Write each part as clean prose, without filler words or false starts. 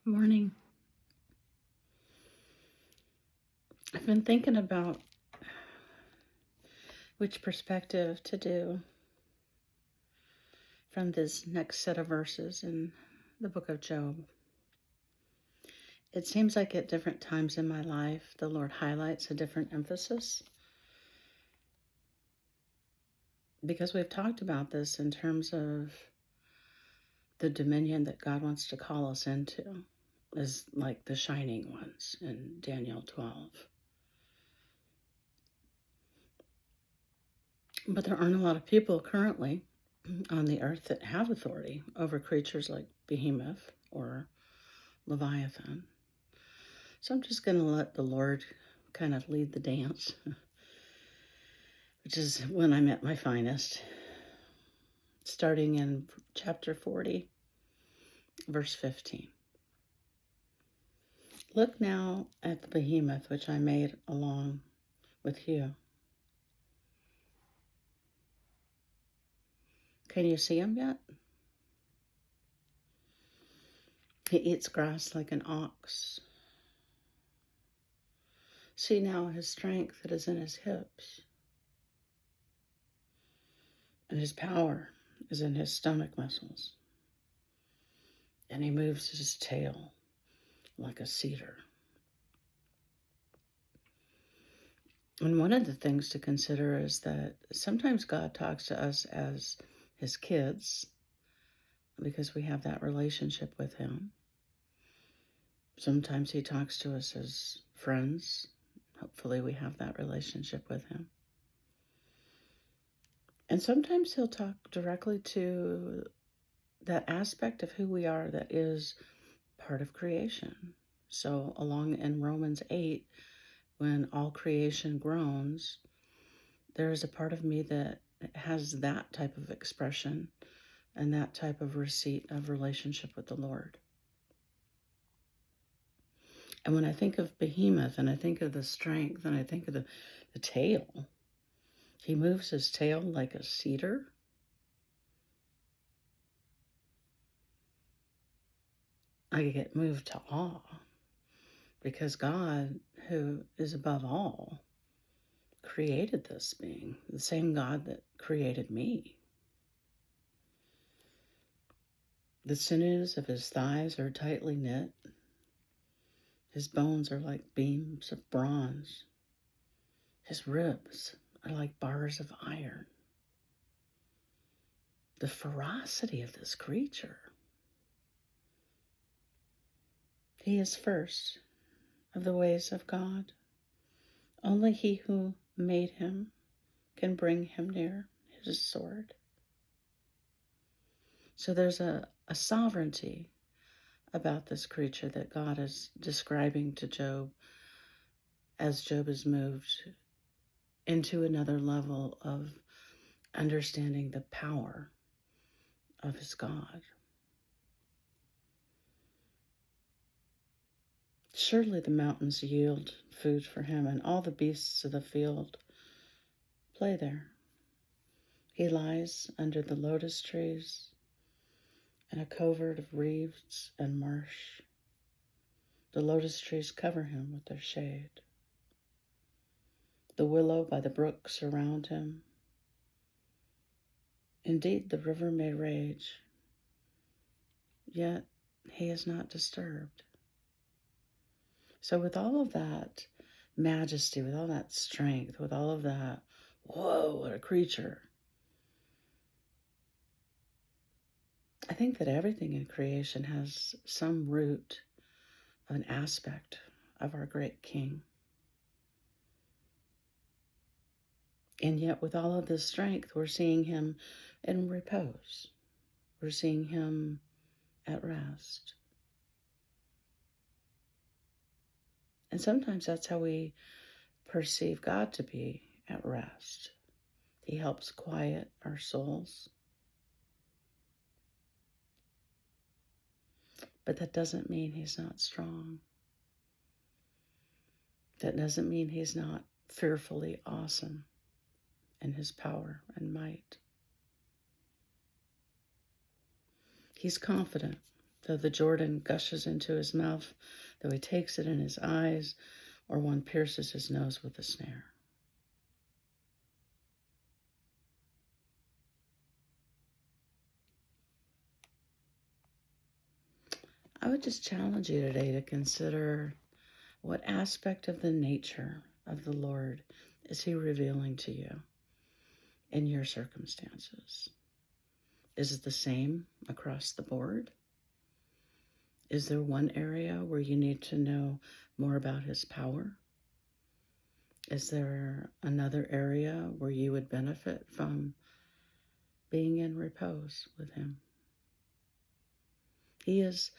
Morning. I've been thinking about which perspective to do from this next set of verses in the book of Job. It seems like at different times in my life, the Lord highlights a different emphasis. Because we've talked about this in terms of the dominion that God wants to call us into, is like the shining ones in Daniel 12. But there aren't a lot of people currently on the earth that have authority over creatures like Behemoth or Leviathan. So I'm just going to let the Lord kind of lead the dance, which is when I'm at my finest. Starting in chapter 40, verse 15. Look now at the behemoth which I made along with you. Can you see him yet? He eats grass like an ox. See now his strength that is in his hips, and his power is in his stomach muscles. And he moves his tail like a cedar. And one of the things to consider is that sometimes God talks to us as his kids because we have that relationship with him. Sometimes he talks to us as friends. Hopefully we have that relationship with him. And sometimes he'll talk directly to that aspect of who we are that is part of creation. So along in Romans 8, when all creation groans, there is a part of me that has that type of expression and that type of receipt of relationship with the Lord. And when I think of Behemoth and I think of the strength and I think of the tail, he moves his tail like a cedar. I get moved to awe because God, who is above all, created this being, the same God that created me. The sinews of his thighs are tightly knit. His bones are like beams of bronze. His ribs are like bars of iron. The ferocity of this creature. He is first of the ways of God. Only he who made him can bring him near his sword. So there's a sovereignty about this creature that God is describing to Job as Job is moved into another level of understanding the power of his God. Surely the mountains yield food for him, and all the beasts of the field play there. He lies under the lotus trees in a covert of reeds and marsh. The lotus trees cover him with their shade. The willow by the brook surround him. Indeed, the river may rage, yet he is not disturbed. So with all of that majesty, with all that strength, with all of that, whoa, what a creature. I think that everything in creation has some root of an aspect of our great King. And yet with all of this strength, we're seeing him in repose. We're seeing him at rest. And sometimes that's how we perceive God to be at rest. He helps quiet our souls. But that doesn't mean he's not strong. That doesn't mean he's not fearfully awesome in his power and might. He's confident Though the Jordan gushes into his mouth, though he takes it in his eyes, or one pierces his nose with a snare. I would just challenge you today to consider what aspect of the nature of the Lord is he revealing to you in your circumstances? Is it the same across the board? Is there one area where you need to know more about his power? Is there another area where you would benefit from being in repose with him? He is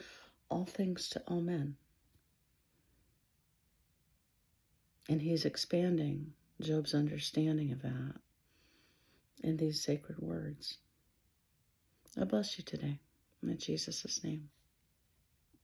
all things to all men. And he's expanding Job's understanding of that in these sacred words. I bless you today in Jesus' name.